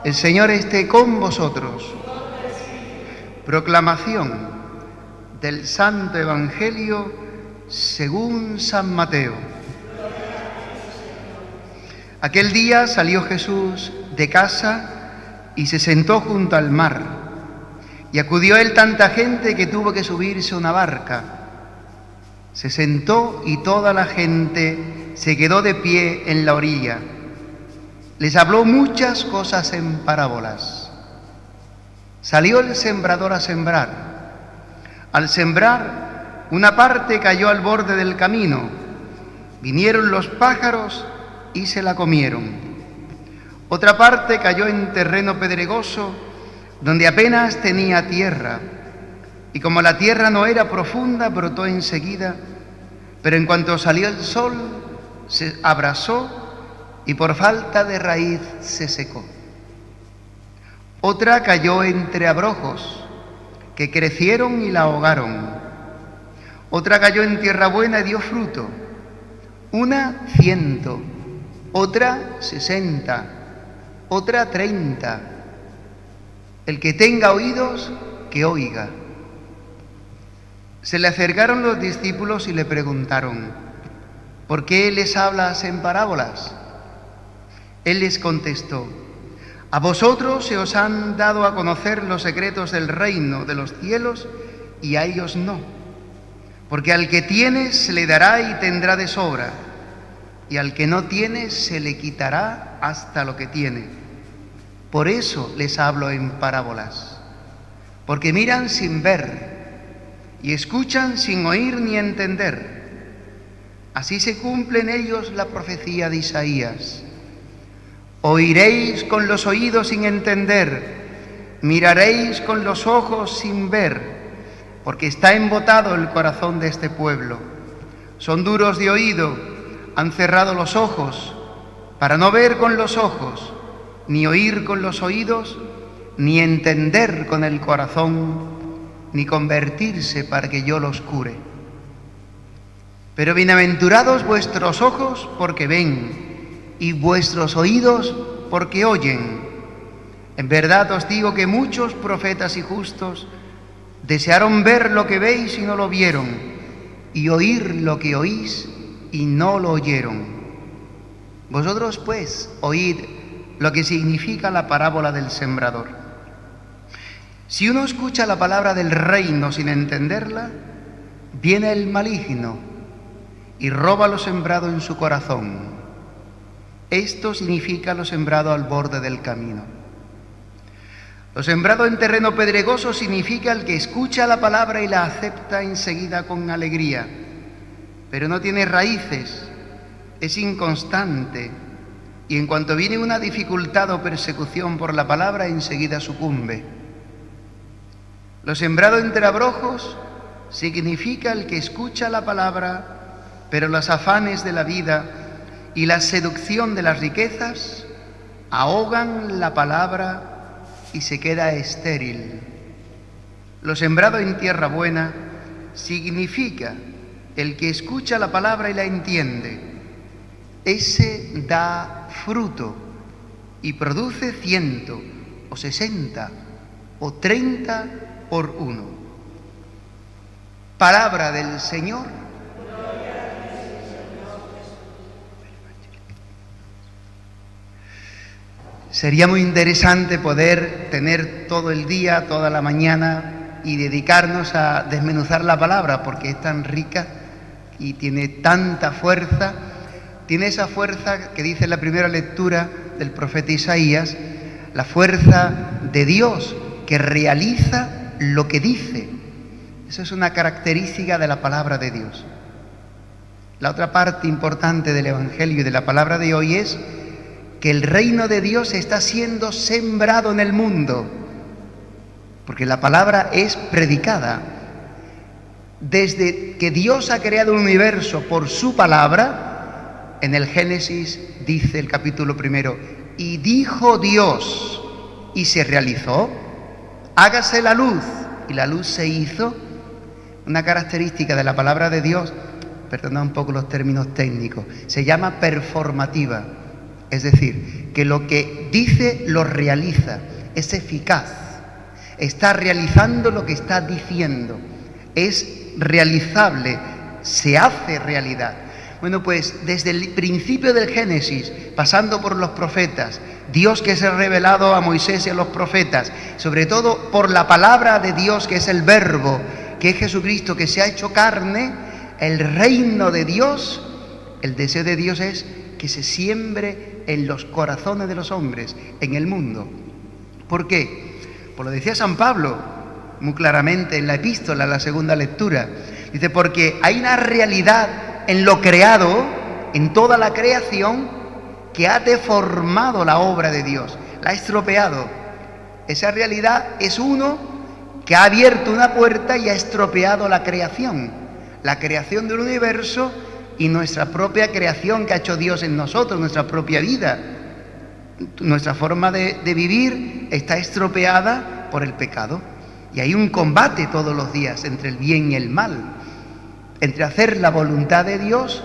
El Señor esté con vosotros. Proclamación del Santo Evangelio según San Mateo. Aquel día salió Jesús de casa y se sentó junto al mar. Y acudió a él tanta gente que tuvo que subirse a una barca. Se sentó y toda la gente se quedó de pie en la orilla. Les habló muchas cosas en parábolas. Salió el sembrador a sembrar. Al sembrar, una parte cayó al borde del camino. Vinieron los pájaros y se la comieron. Otra parte cayó en terreno pedregoso, donde apenas tenía tierra. Y como la tierra no era profunda, brotó enseguida, pero en cuanto salió el sol, se abrasó y por falta de raíz se secó. Otra cayó entre abrojos, que crecieron y la ahogaron. Otra cayó en tierra buena y dio fruto, una 100, otra 60, otra 30. El que tenga oídos, que oiga. Se le acercaron los discípulos y le preguntaron: ¿por qué les hablas en parábolas? Él les contestó: a vosotros se os han dado a conocer los secretos del reino de los cielos y a ellos no. Porque al que tiene se le dará y tendrá de sobra, y al que no tiene se le quitará hasta lo que tiene. Por eso les hablo en parábolas, porque miran sin ver y escuchan sin oír ni entender. Así se cumple en ellos la profecía de Isaías. Oiréis con los oídos sin entender, miraréis con los ojos sin ver, porque está embotado el corazón de este pueblo. Son duros de oído, han cerrado los ojos, para no ver con los ojos, ni oír con los oídos, ni entender con el corazón, ni convertirse para que yo los cure. Pero bienaventurados vuestros ojos porque ven, y vuestros oídos porque oyen. En verdad os digo que muchos profetas y justos desearon ver lo que veis y no lo vieron, y oír lo que oís y no lo oyeron. Vosotros pues oíd lo que significa la parábola del sembrador. Si uno escucha la palabra del reino sin entenderla, viene el maligno y roba lo sembrado en su corazón. Esto significa lo sembrado al borde del camino. Lo sembrado en terreno pedregoso significa el que escucha la palabra y la acepta enseguida con alegría, pero no tiene raíces, es inconstante, y en cuanto viene una dificultad o persecución por la palabra, enseguida sucumbe. Lo sembrado entre abrojos significa el que escucha la palabra, pero los afanes de la vida y la seducción de las riquezas ahogan la palabra y se queda estéril. Lo sembrado en tierra buena significa el que escucha la palabra y la entiende. Ese da fruto y produce 100 o 60 o 30 por uno. Palabra del Señor. Sería muy interesante poder tener todo el día, toda la mañana y dedicarnos a desmenuzar la palabra, porque es tan rica y tiene tanta fuerza. Tiene esa fuerza que dice en la primera lectura del profeta Isaías, la fuerza de Dios que realiza lo que dice. Eso es una característica de la palabra de Dios. La otra parte importante del Evangelio y de la palabra de hoy es que el reino de Dios está siendo sembrado en el mundo, porque la palabra es predicada. Desde que Dios ha creado el universo por su palabra, en el Génesis dice el capítulo 1, y dijo Dios, y se realizó, hágase la luz, y la luz se hizo. Una característica de la palabra de Dios, perdonad un poco los términos técnicos, se llama performativa. Es decir, que lo que dice lo realiza, es eficaz, está realizando lo que está diciendo, es realizable, se hace realidad. Bueno, pues desde el principio del Génesis, pasando por los profetas, Dios que se ha revelado a Moisés y a los profetas, sobre todo por la palabra de Dios que es el Verbo, que es Jesucristo, que se ha hecho carne, el reino de Dios, el deseo de Dios es que se siembre en los corazones de los hombres, en el mundo. ¿Por qué? Pues lo decía San Pablo muy claramente en la epístola, en la segunda lectura. Dice, porque hay una realidad en lo creado, en toda la creación, que ha deformado la obra de Dios, la ha estropeado. Esa realidad es uno que ha abierto una puerta y ha estropeado la creación del universo y nuestra propia creación que ha hecho Dios en nosotros, nuestra propia vida. Nuestra forma de vivir está estropeada por el pecado. Y hay un combate todos los días entre el bien y el mal, entre hacer la voluntad de Dios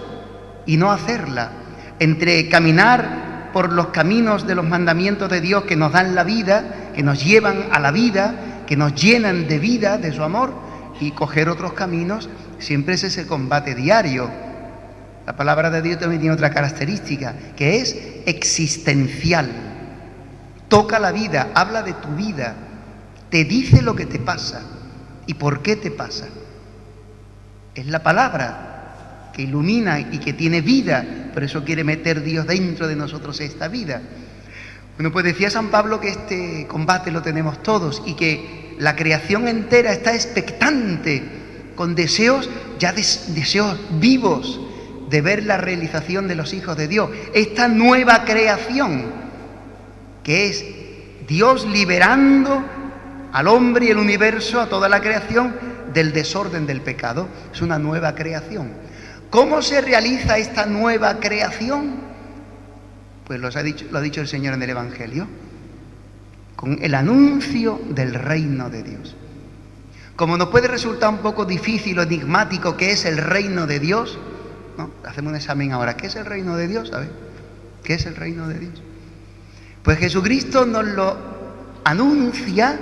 y no hacerla, entre caminar por los caminos de los mandamientos de Dios que nos dan la vida, que nos llevan a la vida, que nos llenan de vida, de su amor, y coger otros caminos. Siempre es ese combate diario. La palabra de Dios también tiene otra característica, que es existencial. Toca la vida, habla de tu vida, te dice lo que te pasa y por qué te pasa. Es la palabra que ilumina y que tiene vida, por eso quiere meter Dios dentro de nosotros esta vida. Bueno, pues decía San Pablo que este combate lo tenemos todos y que la creación entera está expectante, con deseos, deseos vivos, de ver la realización de los hijos de Dios. Esta nueva creación, que es Dios liberando al hombre y el universo, a toda la creación, del desorden del pecado. Es una nueva creación. ¿Cómo se realiza esta nueva creación? Pues lo ha dicho el Señor en el Evangelio, con el anuncio del reino de Dios. Como nos puede resultar un poco difícil o enigmático qué es el reino de Dios, ¿no? Hacemos un examen ahora. ¿Qué es el reino de Dios? A ver, ¿qué es el reino de Dios? Pues Jesucristo nos lo anuncia,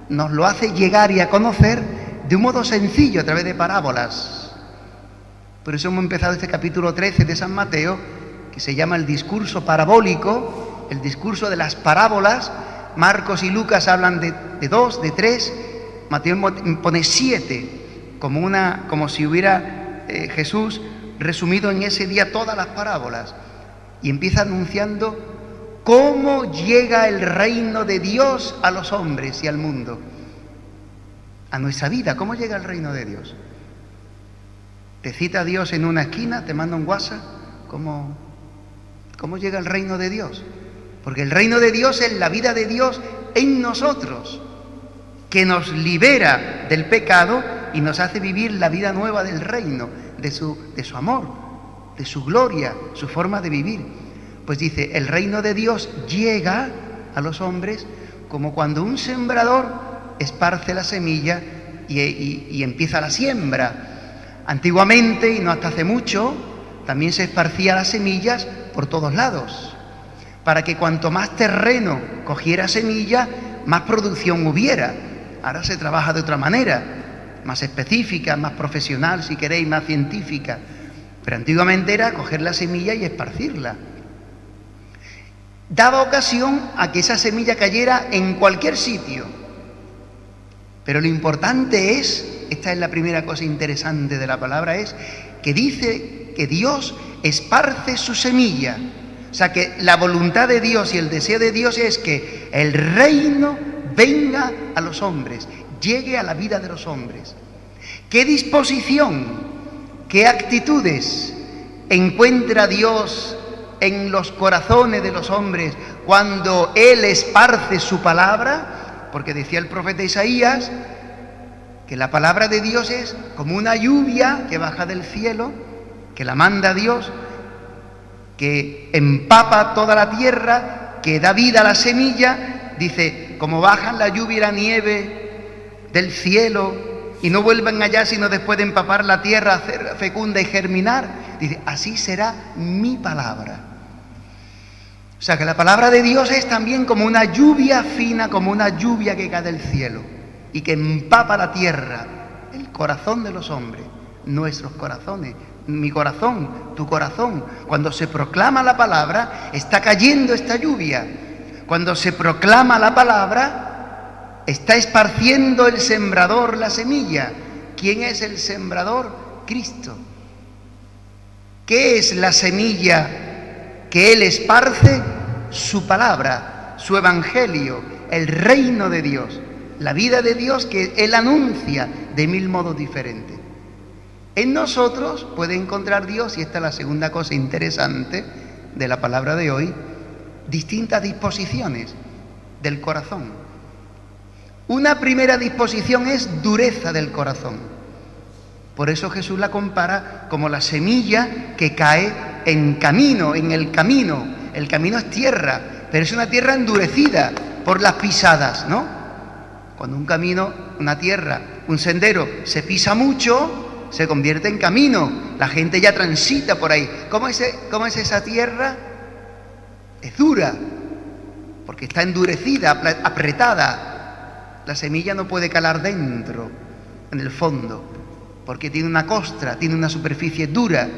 nos lo hace llegar y a conocer de un modo sencillo, a través de parábolas. Por eso hemos empezado este capítulo 13 de San Mateo, que se llama el discurso parabólico, el discurso de las parábolas. Marcos y Lucas hablan de 2, de 3, Mateo pone 7, como si hubiera Jesús resumido en ese día todas las parábolas, y empieza anunciando cómo llega el reino de Dios a los hombres y al mundo, a nuestra vida. ¿Cómo llega el reino de Dios? Te cita Dios en una esquina, te manda un WhatsApp. ¿Cómo llega el reino de Dios? Porque el reino de Dios es la vida de Dios en nosotros, que nos libera del pecado y nos hace vivir la vida nueva del reino, de su amor, de su gloria, su forma de vivir. Pues dice, el reino de Dios llega a los hombres como cuando un sembrador esparce la semilla y empieza la siembra. Antiguamente, y no hasta hace mucho, también se esparcía las semillas por todos lados, para que cuanto más terreno cogiera semilla, más producción hubiera. Ahora se trabaja de otra manera, más específica, más profesional, si queréis, más científica. Pero antiguamente era coger la semilla y esparcirla. Daba ocasión a que esa semilla cayera en cualquier sitio. Pero lo importante es, esta es la primera cosa interesante de la palabra, es que dice que Dios esparce su semilla. O sea, que la voluntad de Dios y el deseo de Dios es que el reino venga a los hombres, llegue a la vida de los hombres. ¿Qué disposición, qué actitudes encuentra Dios en los corazones de los hombres cuando Él esparce su palabra? Porque decía el profeta Isaías que la palabra de Dios es como una lluvia que baja del cielo, que la manda Dios, que empapa toda la tierra, que da vida a la semilla. Dice, como bajan la lluvia y la nieve del cielo y no vuelven allá sino después de empapar la tierra, hacer fecunda y germinar, dice, así será mi palabra. O sea que la palabra de Dios es también como una lluvia fina, como una lluvia que cae del cielo y que empapa la tierra, el corazón de los hombres, nuestros corazones, mi corazón, tu corazón. Cuando se proclama la palabra, está cayendo esta lluvia. Cuando se proclama la palabra, está esparciendo el sembrador la semilla. ¿Quién es el sembrador? Cristo. ¿Qué es la semilla que Él esparce? Su palabra, su evangelio, el reino de Dios, la vida de Dios que Él anuncia de 1000 modos diferentes. En nosotros puede encontrar Dios, y esta es la segunda cosa interesante de la palabra de hoy, distintas disposiciones del corazón. Una primera disposición es dureza del corazón. Por eso Jesús la compara como la semilla que cae en camino, en el camino. El camino es tierra, pero es una tierra endurecida por las pisadas, ¿no? Cuando un camino, una tierra, un sendero se pisa mucho, se convierte en camino. La gente ya transita por ahí. ¿Cómo es esa tierra? Es dura, porque está endurecida, apretada. La semilla no puede calar dentro, en el fondo, porque tiene una costra, tiene una superficie dura.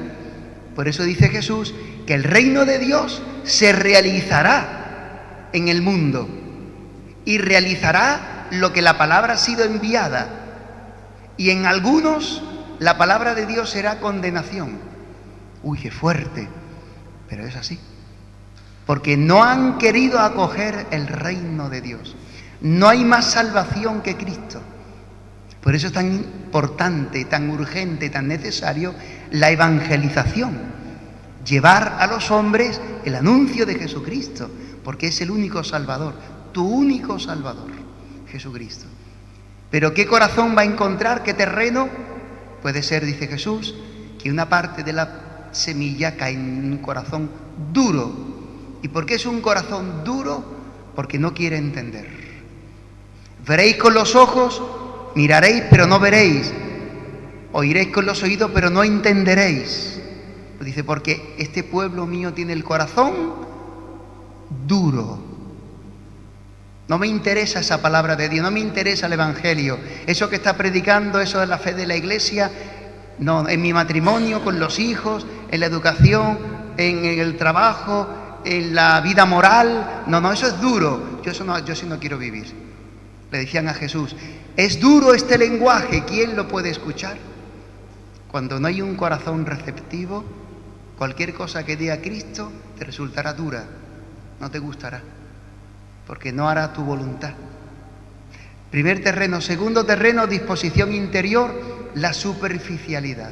Por eso dice Jesús que el reino de Dios se realizará en el mundo y realizará lo que la palabra ha sido enviada. Y en algunos la palabra de Dios será condenación. Uy, qué fuerte, pero es así. Porque no han querido acoger el reino de Dios. No hay más salvación que Cristo. Por eso es tan importante, tan urgente, tan necesario la evangelización. Llevar a los hombres el anuncio de Jesucristo, porque es el único Salvador, tu único Salvador, Jesucristo. Pero ¿qué corazón va a encontrar? ¿Qué terreno? Puede ser, dice Jesús, que una parte de la semilla cae en un corazón duro. ¿Y por qué es un corazón duro? Porque no quiere entender. Veréis con los ojos, miraréis, pero no veréis. Oiréis con los oídos, pero no entenderéis. Dice, porque este pueblo mío tiene el corazón duro. No me interesa esa palabra de Dios, no me interesa el Evangelio. Eso que está predicando, eso de la fe de la Iglesia, no, en mi matrimonio, con los hijos, en la educación, en el trabajo, en la vida moral. No, eso es duro. Yo sí no quiero vivir. Le decían a Jesús, es duro este lenguaje, ¿quién lo puede escuchar? Cuando no hay un corazón receptivo, cualquier cosa que diga Cristo te resultará dura, no te gustará, porque no hará tu voluntad. Primer terreno. Segundo terreno, disposición interior, la superficialidad.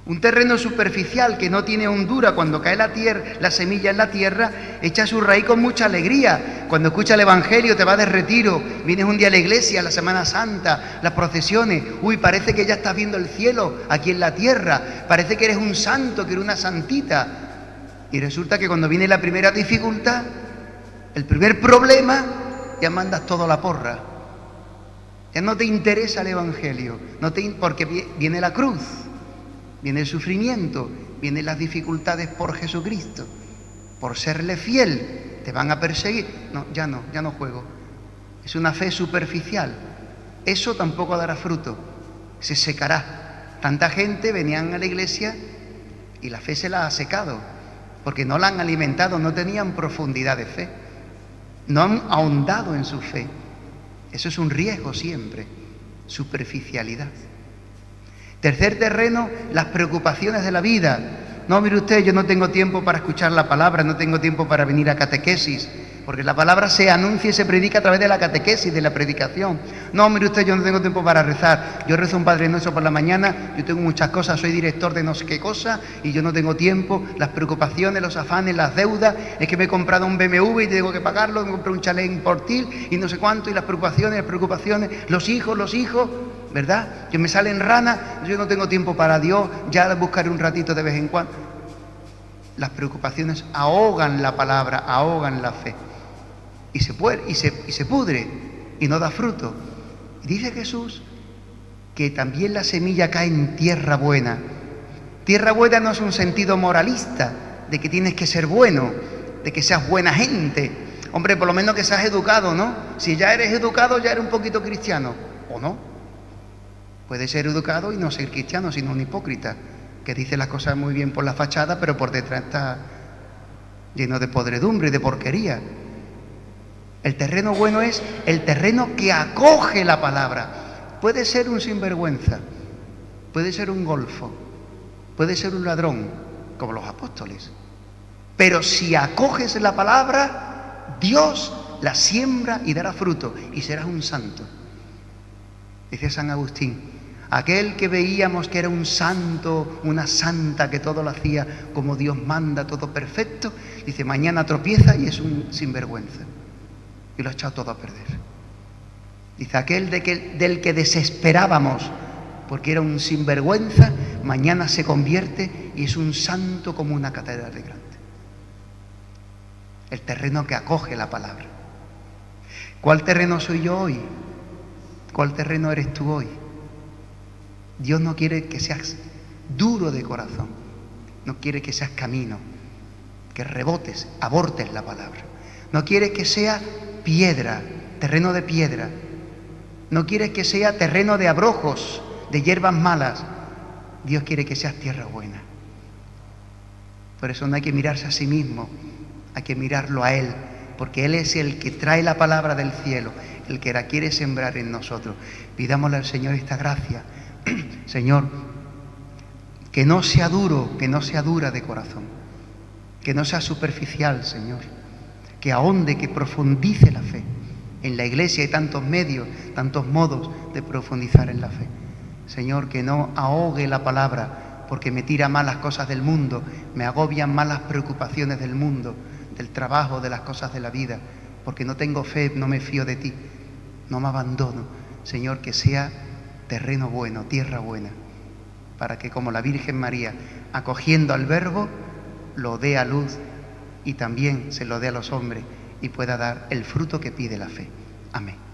Un terreno superficial que no tiene hondura, cuando cae la semilla en la tierra, echa su raíz con mucha alegría. Cuando escucha el Evangelio te va de retiro, vienes un día a la iglesia, la Semana Santa, las procesiones, uy, parece que ya estás viendo el cielo aquí en la tierra, parece que eres un santo, que eres una santita. Y resulta que cuando viene la primera dificultad, el primer problema, ya mandas todo a la porra. Ya no te interesa el Evangelio, porque viene la cruz. Viene el sufrimiento, vienen las dificultades por Jesucristo, por serle fiel, te van a perseguir. No, ya no juego. Es una fe superficial. Eso tampoco dará fruto, se secará. Tanta gente venían a la iglesia y la fe se la ha secado, porque no la han alimentado, no tenían profundidad de fe, no han ahondado en su fe. Eso es un riesgo siempre, superficialidad. Tercer terreno, las preocupaciones de la vida. No, mire usted, yo no tengo tiempo para escuchar la palabra, no tengo tiempo para venir a catequesis, porque la palabra se anuncia y se predica a través de la catequesis, de la predicación. No, mire usted, yo no tengo tiempo para rezar. Yo rezo un Padre Nuestro por la mañana, yo tengo muchas cosas, soy director de no sé qué cosa y yo no tengo tiempo. Las preocupaciones, los afanes, las deudas, es que me he comprado un BMW y tengo que pagarlo, me compré un chalet en Portil y no sé cuánto, y las preocupaciones, los hijos, ¿verdad? Que me salen ranas, yo no tengo tiempo para Dios, ya buscaré un ratito de vez en cuando. Las preocupaciones ahogan la palabra, ahogan la fe. Y se pudre y no da fruto. Y dice Jesús que también la semilla cae en tierra buena. Tierra buena no es un sentido moralista de que tienes que ser bueno. de que seas buena gente. Hombre, por lo menos que seas educado, ¿no? Si ya eres educado, ya eres un poquito cristiano, ¿o no? Puede ser educado y no ser cristiano, sino un hipócrita, que dice las cosas muy bien por la fachada, pero por detrás está lleno de podredumbre y de porquería. El terreno bueno es el terreno que acoge la palabra. Puede ser un sinvergüenza, puede ser un golfo, puede ser un ladrón, como los apóstoles. Pero si acoges la palabra, Dios la siembra y dará fruto, y serás un santo. Dice San Agustín, aquel que veíamos que era un santo, una santa, que todo lo hacía como Dios manda, todo perfecto, dice, mañana tropieza y es un sinvergüenza. Y lo ha echado todo a perder. Dice, aquel del que desesperábamos porque era un sinvergüenza, mañana se convierte y es un santo como una catedral de grande. El terreno que acoge la palabra. ¿Cuál terreno soy yo hoy? ¿Cuál terreno eres tú hoy? Dios no quiere que seas duro de corazón, no quiere que seas camino, que rebotes, abortes la palabra. No quiere que sea piedra, terreno de piedra. No quiere que sea terreno de abrojos, de hierbas malas. Dios quiere que seas tierra buena. Por eso no hay que mirarse a sí mismo, hay que mirarlo a Él, porque Él es el que trae la palabra del cielo, el que la quiere sembrar en nosotros. Pidámosle al Señor esta gracia. Señor, que no sea duro, que no sea dura de corazón, que no sea superficial, Señor, que ahonde, que profundice la fe. En la Iglesia hay tantos medios, tantos modos de profundizar en la fe. Señor, que no ahogue la palabra porque me tira mal las cosas del mundo, me agobian mal las preocupaciones del mundo, del trabajo, de las cosas de la vida, porque no tengo fe, no me fío de ti, no me abandono. Señor, que sea terreno bueno, tierra buena, para que como la Virgen María, acogiendo al Verbo, lo dé a luz y también se lo dé a los hombres y pueda dar el fruto que pide la fe. Amén.